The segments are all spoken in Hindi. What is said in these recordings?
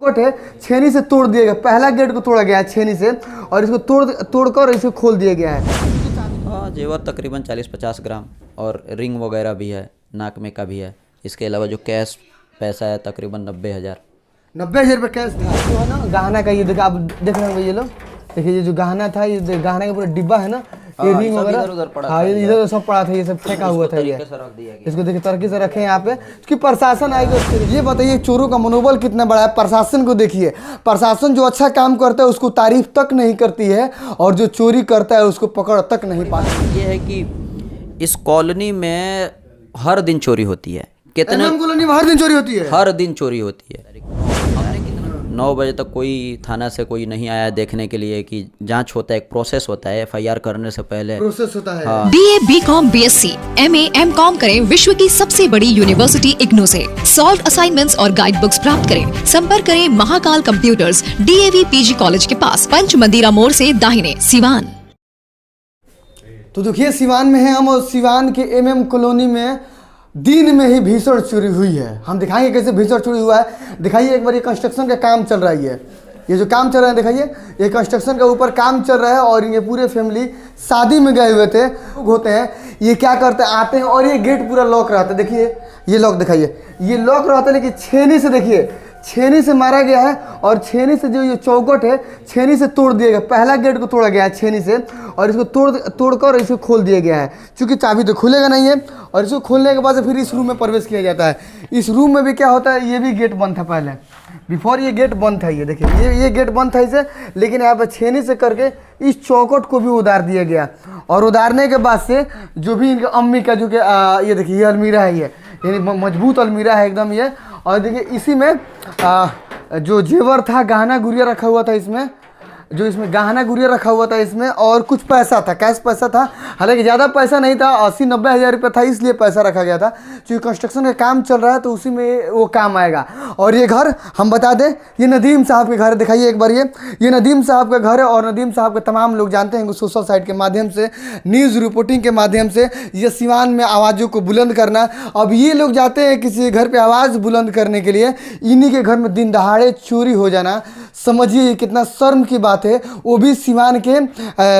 चौखट है छेनी से तोड़ दिया गया। पहला गेट को तोड़ा गया है छेनी से और इसको तोड़कर इसे खोल दिया गया है। हाँ, जेवर तकरीबन 40-50 ग्राम और रिंग वगैरह भी है, नाक में का भी है। इसके अलावा जो कैश पैसा है तकरीबन 90,000 रुपये कैश था। जो है ना गहना का, ये देखो आप देख रहे हैं ये लोग, देखिए ये जो गहना था, ये गहना का पूरा डिब्बा है ना, ये रिंग वगैरह, हाँ ये इधर सब पड़ा था, ये सब फेंका हुआ था। ये इसको देखिए तरीके से रखे यहाँ पे कि प्रशासन आएगा। ये बताइए चोरों का मनोबल कितना बड़ा है। प्रशासन को देखिए, प्रशासन जो अच्छा काम करता है उसको तारीफ तक नहीं करती है और जो चोरी करता है उसको पकड़ तक नहीं पाती। ये है कि इस कॉलोनी में हर दिन चोरी होती है। कितने कॉलोनी में हर दिन चोरी होती है? हर दिन चोरी होती है। 9 बजे तक कोई थाना से कोई नहीं आया देखने के लिए कि जांच होता है, एक प्रोसेस होता है, FIR करने से पहले प्रोसेस होता है। BA, BCom, BSc, MA, MCom करें विश्व की सबसे बड़ी यूनिवर्सिटी इग्नू से। सॉल्व असाइनमेंट्स और गाइड बुक्स प्राप्त करें। संपर्क करें Mahakal computers, DAV PG college के पास, पंच मंदिरा मोड़ से दाहिने, सिवान। तो देखिए सिवान में है हम, और सिवान के MM कॉलोनी में दिन में ही भीषण चोरी हुई है। हम दिखाएंगे कैसे भीषण चोरी हुआ है। दिखाइए एक बार, ये कंस्ट्रक्शन का काम चल रहा है। ये जो काम चल रहा है दिखाइए, ये कंस्ट्रक्शन के ऊपर काम चल रहा है और ये पूरे फैमिली शादी में गए हुए थे। होते हैं ये क्या करते हैं, आते हैं और ये गेट पूरा लॉक रहता है। देखिए ये लॉक दिखाइए, ये लॉक रहता है, लेकिन छेनी से देखिए, छेनी से मारा गया है और छेनी से जो ये चौखट है छेनी से तोड़ दिया गया। पहला गेट को तोड़ा गया है छेनी से और इसको तोड़कर इसे खोल दिया गया है, क्योंकि चाबी तो खुलेगा नहीं है। और इसको खोलने के बाद फिर इस रूम में प्रवेश किया जाता है। इस रूम में भी क्या होता है, ये भी गेट बंद था पहले, बिफोर ये गेट बंद था। ये देखिए ये गेट बंद था इसे, लेकिन यहाँ पर छेनी से करके इस चौखट को भी उतार दिया गया। और उतारने के बाद से जो भी इनके अम्मी का जो कि ये देखिए ये अलमीरा है, ये यानी मजबूत अलमीरा है एकदम ये। और देखिए इसी में जो जेवर था, गहना गुड़िया रखा हुआ था इसमें, जो इसमें गहना गुड़िया रखा हुआ था इसमें, और कुछ पैसा था, कैश पैसा था। हालांकि ज़्यादा पैसा नहीं था, 80-90 हज़ार रुपये था, इसलिए पैसा रखा गया था। क्योंकि कंस्ट्रक्शन का काम चल रहा है तो उसी में वो काम आएगा। और ये घर हम बता दें, ये नदीम साहब के घर, दिखाइए एक बार, ये नदीम साहब का घर है। और नदीम साहब के तमाम लोग जानते हैं सोशल साइट के माध्यम से, न्यूज़ रिपोर्टिंग के माध्यम से ये सिवान में आवाज़ों को बुलंद करना। अब ये लोग जाते हैं किसी घर पर आवाज़ बुलंद करने के लिए, इन्हीं के घर में दिन दहाड़े चोरी हो जाना, समझिए कितना शर्म की बात है। वो भी सिवान के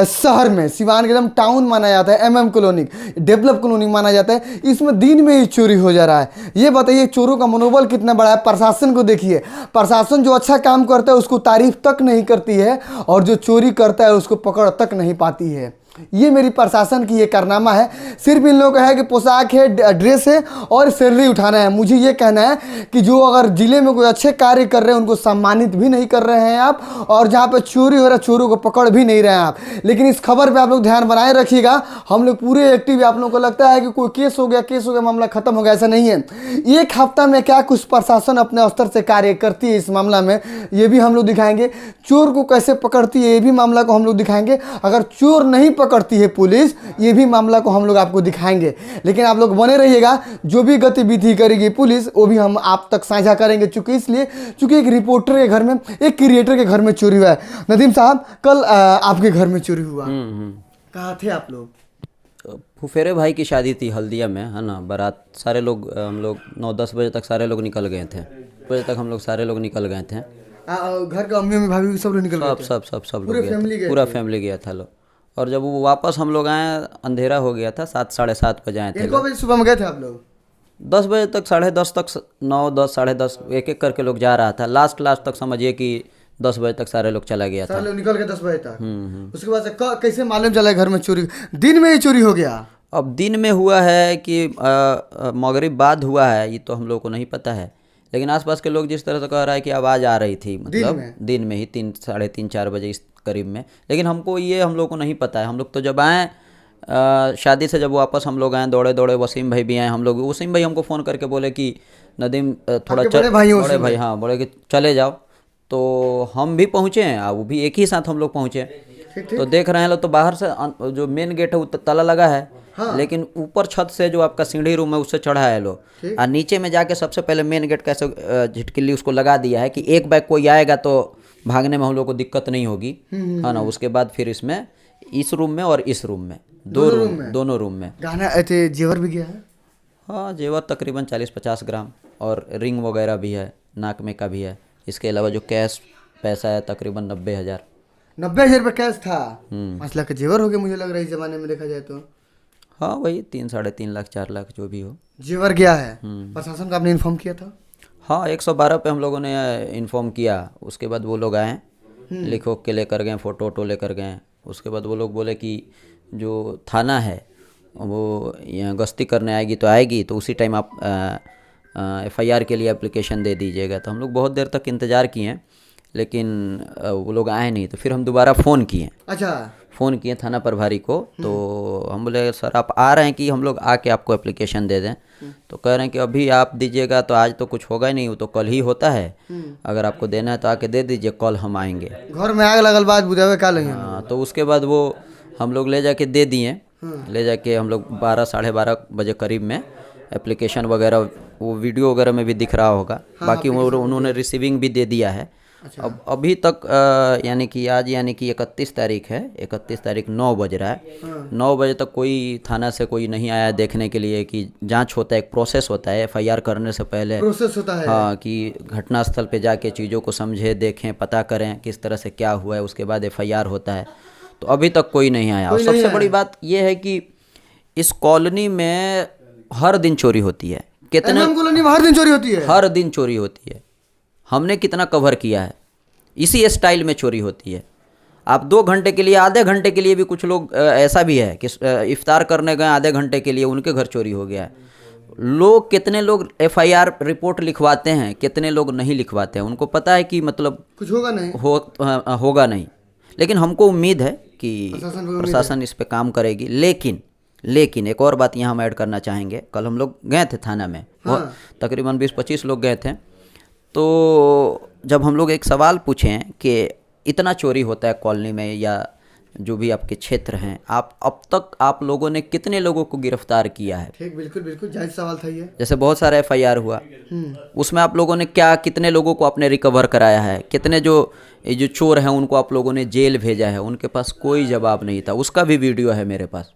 शहर में, सिवान के एकदम टाउन माना जाता है, MM कॉलोनी, डेवलप कॉलोनी माना जाता है। इसमें दिन में ही चोरी हो जा रहा है। ये बताइए चोरों का मनोबल कितना बड़ा है। प्रशासन को देखिए, प्रशासन जो अच्छा काम करता है उसको तारीफ तक नहीं करती है और जो चोरी करता है उसको पकड़ तक नहीं पाती है। ये मेरी प्रशासन की ये कारनामा है। सिर्फ इन लोगों का है कि पोशाक है, ड्रेस है और सैलरी उठाना है। मुझे ये कहना है कि जो अगर ज़िले में कोई अच्छे कार्य कर रहे हैं उनको सम्मानित भी नहीं कर रहे हैं आप, और जहाँ पे चोरी हो रहा है चोरों को पकड़ भी नहीं रहे हैं आप। लेकिन इस खबर पे आप लोग ध्यान बनाए रखिएगा, हम लोग पूरे एक्टिव। आप लोगों को लगता है कि कोई केस हो गया मामला खत्म हो गया, ऐसा नहीं है। एक हफ्ता में क्या कुछ प्रशासन अपने स्तर से कार्य करती है इस मामला में, ये भी हम लोग दिखाएंगे। चोर को कैसे पकड़ती है ये भी मामला को हम लोग दिखाएंगे। अगर चोर नहीं पकड़ती है पुलिस, ये भी मामला को हम लोग आपको दिखाएंगे। लेकिन आप लोग बने रहिएगा, जो भी गतिविधि करेगी पुलिस वो भी हम आप तक साझा करेंगे। चूंकि एक रिपोर्टर के घर में, एक क्रिएटर के घर में चोरी हुआ है। नदीम साहब, कल आपके घर में चोरी हुआ, कहाँ थे आप लोग? फुफेरे भाई की शादी थी हल्दिया में, है ना। बारात सारे लोग, हम लोग 9-10 बजे तक सारे लोग निकल गए थे। बजे तक हम लोग सारे लोग निकल गए थे। घर का अम्मी भाभी सब लोग निकल गए थे? सब पूरा फैमिली गया था लोग। और जब वो वापस हम लोग आए, अंधेरा हो गया था, 7-7:30 बजे आए थे। 1 बजे सुबह में गए थे आप लोग? 10 बजे तक, 10:30 तक, 9-10, 10:30 एक करके लोग जा रहा था। लास्ट तक समझिए कि 10 बजे तक सारे लोग चला गया था। सारे लोग निकल गए 10 बजे तक। उसके बाद से कैसे मालूम चला घर में चोरी? दिन में ही चोरी हो गया? अब दिन में हुआ है कि मगरिब बाद हुआ है, ये तो हम लोग को नहीं पता है। लेकिन आसपास के लोग जिस तरह से कह रहा है कि आवाज़ आ रही थी, मतलब दिन में ही 3-3:30-4 बजे इस करीब में। लेकिन हमको ये हम लोग को नहीं पता है। हम लोग तो जब आए शादी से, जब वापस हम लोग आए दौड़े, वसीम भाई भी आए हम लोग। वसीम भाई हमको फ़ोन करके बोले कि नदीम थोड़ा बड़े भाई, हाँ, बोले कि चले जाओ। तो हम भी पहुँचे हैं, वो भी एक ही साथ हम लोग पहुँचे। तो देख रहे हैं लोग, तो बाहर से जो मेन गेट है वो ताला लगा है। हाँ। लेकिन ऊपर छत से जो आपका सीढ़ी रूम है उससे चढ़ा है लोग, और नीचे में जाके सबसे पहले मेन गेट कैसे झिटकिली उसको लगा दिया है कि एक बैग कोई आएगा तो भागने में हम लोग को दिक्कत नहीं होगी, है ना। उसके बाद फिर इसमें, इस रूम में और इस रूम में, दोनों रूम में गहना जेवर भी गया है। हाँ, जेवर तकरीबन 40-50 ग्राम और रिंग वगैरह भी है, नाक में का भी है। इसके अलावा जो कैश पैसा है तकरीबन 90,000। 90,000 रुपये कैश था। 5 लाख के जेवर हो गए मुझे लग रहा है इस जमाने में देखा जाए तो। हाँ वही 3, 3.5 लाख 4 लाख जो भी हो जेवर गया है। प्रशासन को आपने इन्फॉर्म किया था? हाँ 112 पे हम लोगों ने इन्फॉर्म किया। उसके बाद वो लोग आए, लिखो के लेकर गए, फ़ोटो वोटो लेकर गए। उसके बाद वो लोग बोले कि जो थाना है वो यहाँ गश्ती करने आएगी तो आएगी, तो उसी टाइम आप FIR के लिए एप्लीकेशन दे दीजिएगा। तो हम लोग बहुत देर तक इंतज़ार किए लेकिन वो लोग आए नहीं। तो फिर हम दोबारा फ़ोन किए। अच्छा। फ़ोन किए थाना प्रभारी को, तो हम बोले सर आप आ रहे हैं कि हम लोग आके आपको एप्लीकेशन दे दें? तो कह रहे हैं कि अभी आप दीजिएगा तो आज तो कुछ होगा ही नहीं, वो तो कल ही होता है। अगर आपको देना है तो आके दे दीजिए, कल हम आएंगे। घर में आग लगल बात बुझावे का लगे। हाँ, तो उसके बाद वो हम लोग ले जाके दे दिए। ले जाके हम लोग 12, 12:30 बजे करीब में एप्लीकेशन वगैरह, वो वीडियो वगैरह में भी दिख रहा होगा। बाकी वो उन्होंने रिसीविंग भी दे दिया है। अच्छा। अब अभी तक यानी कि आज यानी कि 31 तारीख है, 31 तारीख 9 बज रहा है। 9 बजे तक कोई थाना से कोई नहीं आया देखने के लिए कि जांच होता है, एक प्रोसेस होता है FIR करने से पहले प्रोसेस होता है। हाँ, कि घटनास्थल पे जाके चीज़ों को समझे, देखें, पता करें किस तरह से क्या हुआ है, उसके बाद FIR होता है। तो अभी तक कोई नहीं आया। और सबसे बड़ी बात यह है कि इस कॉलोनी में हर दिन चोरी होती है। कितने कॉलोनी में हर दिन चोरी होती है? हर दिन चोरी होती है। हमने कितना कवर किया है, इसी स्टाइल में चोरी होती है। आप 2 घंटे के लिए, आधे घंटे के लिए भी कुछ लोग ऐसा भी है कि इफ्तार करने गए, आधे घंटे के लिए उनके घर चोरी हो गया है। लोग कितने लोग FIR रिपोर्ट लिखवाते हैं, कितने लोग नहीं लिखवाते हैं। उनको पता है कि मतलब कुछ होगा नहीं, होगा नहीं। लेकिन हमको उम्मीद है कि प्रशासन इस पे काम करेगी। लेकिन एक और बात यहाँ हम ऐड करना चाहेंगे। कल हम लोग गए थे थाना में। हाँ। तकरीबन 20-25 लोग गए थे। तो जब हम लोग एक सवाल पूछे कि इतना चोरी होता है कॉलोनी में या जो भी आपके क्षेत्र हैं, आप अब तक आप लोगों ने कितने लोगों को गिरफ्तार किया है? ठीक, बिल्कुल जायज़ सवाल था ये। जैसे बहुत सारा FIR हुआ, उसमें आप लोगों ने कितने लोगों को आपने रिकवर कराया है? कितने जो चोर हैं उनको आप लोगों ने जेल भेजा है? उनके पास कोई जवाब नहीं था। उसका भी वीडियो है मेरे पास।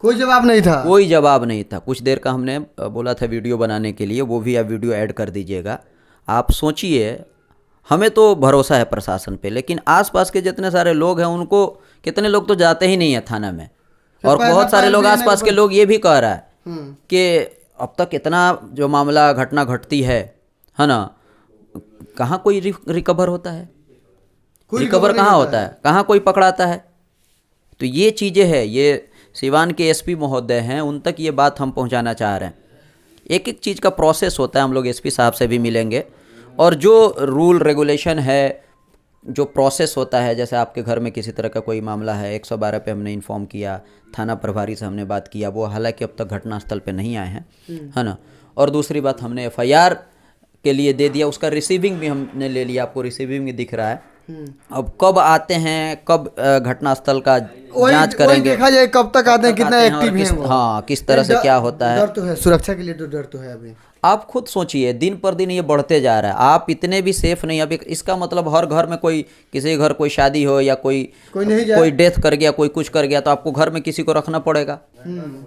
कोई जवाब नहीं था? कोई जवाब नहीं था। कुछ देर का हमने बोला था वीडियो बनाने के लिए, वो भी आप वीडियो ऐड कर दीजिएगा। आप सोचिए, हमें तो भरोसा है प्रशासन पे, लेकिन आसपास के जितने सारे लोग हैं उनको, कितने लोग तो जाते ही नहीं है थाना में। और बहुत सारे लोग आसपास के लोग ये भी कह रहा है कि अब तक इतना जो मामला घटना घटती है ना, कहाँ कोई रिकवर होता है? रिकवर कहाँ होता है? कहाँ कोई पकड़ाता है? तो ये चीज़ें हैं, ये सिवान के SP महोदय हैं, उन तक ये बात हम पहुंचाना चाह रहे हैं। एक एक चीज़ का प्रोसेस होता है। हम लोग SP साहब से भी मिलेंगे और जो रूल रेगुलेशन है, जो प्रोसेस होता है, जैसे आपके घर में किसी तरह का कोई मामला है, 112 पे हमने इन्फॉर्म किया, थाना प्रभारी से हमने बात किया, वो हालांकि अब तक घटनास्थल पे नहीं आए हैं, है ना। और दूसरी बात, हमने FIR के लिए दे दिया, उसका रिसीविंग भी हमने ले लिया, आपको रिसीविंग भी दिख रहा है। अब कब आते हैं, कब घटनास्थल का जांच करेंगे, देखा जाए कब तक आते हैं, कितना एक्टिव हैं वो। हाँ, किस तरह से क्या होता है। डर तो है, सुरक्षा के लिए तो डर तो है। अभी आप खुद सोचिए, दिन पर दिन ये बढ़ते जा रहा है। आप इतने भी सेफ नहीं। अभी इसका मतलब हर घर में कोई, किसी घर कोई शादी हो या कोई डेथ कर गया, कोई कुछ कर गया, तो आपको घर में किसी को रखना पड़ेगा,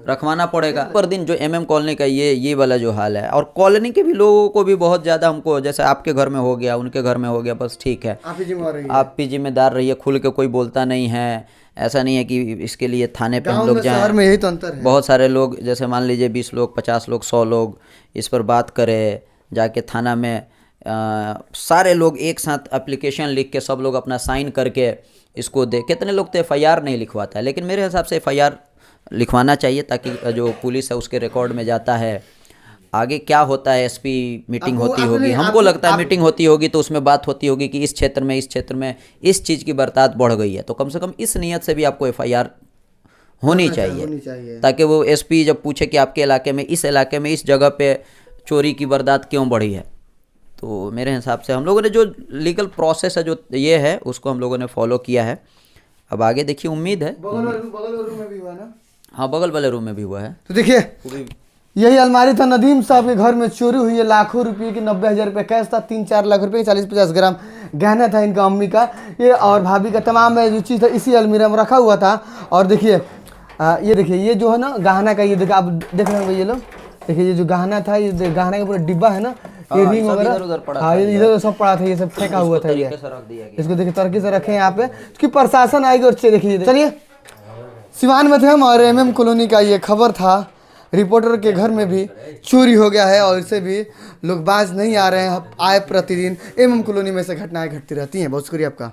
रखवाना पड़ेगा। पर दिन जो MM कॉलोनी का ये वाला जो हाल है, और कॉलोनी के भी लोगों को भी बहुत ज़्यादा, हमको जैसे आपके घर में हो गया, उनके घर में हो गया, बस ठीक है, आप भी जिम्मेदार रहिए, खुल के कोई बोलता नहीं है। ऐसा नहीं है कि इसके लिए थाने पे हम लोग जाएं। शहर में यही तो अंतर है। बहुत सारे लोग, जैसे मान लीजिए 20 लोग, 50 लोग, 100 लोग इस पर बात करें, जाके थाना में सारे लोग एक साथ एप्लीकेशन लिख के सब लोग अपना साइन करके इसको दे। कितने लोग तो FIR नहीं लिखवाता है, लेकिन मेरे हिसाब से FIR लिखवाना चाहिए, ताकि जो पुलिस है उसके रिकॉर्ड में जाता है। आगे क्या होता है, SP मीटिंग होती होगी, हमको लगता है मीटिंग होती होगी, तो उसमें बात होती होगी कि इस क्षेत्र में इस चीज़ की बरसात बढ़ गई है, तो कम से कम इस नियत से भी आपको FIR होनी चाहिए, ताकि वो SP जब पूछे कि आपके इलाके में, इस जगह पे चोरी की वारदात क्यों बढ़ी है। तो मेरे हिसाब से हम लोगों ने जो लीगल प्रोसेस है, जो ये है, उसको हम लोगों ने फॉलो किया है। अब आगे देखिए, उम्मीद है। बगल रूम में भी हुआ ना? हाँ, बगल वाले रूम में भी हुआ है। तो देखिए, यही अलमारी था, नदीम साहब के घर में चोरी हुई है। लाखों रुपये की, 90,000 रुपये कैश था, 3-4 लाख रुपये, 40-50 ग्राम गहना था इनका, अम्मी का ये और भाभी का, तमाम जो चीज़ था इसी अलमीरा में रखा हुआ था। और देखिए, ये देखिए, ये जो है ना गहना का, ये देखिए आप देख रहे होंगे, ये लोग देखिए, ये जो गहना था, ये गहना का पूरा डिब्बा है ना, ये रिंग सब वगैरह इधर-उधर पड़ा हाँ था ये इधर सब पड़ा था, ये सब फेंका हुआ था ये। तरीके से रख दिया गया। इसको देखिए तरीके से रखे यहाँ पे कि प्रशासन आएगी और देखिए। चलिए सिवान में थे हम और MM कॉलोनी का ये खबर था। रिपोर्टर के घर में भी चोरी हो गया है और इससे भी लोग बाज नहीं आ रहे हैं। आए प्रतिदिन MM कॉलोनी में से घटनाएं घटती रहती हैं। बहुत शुक्रिया आपका।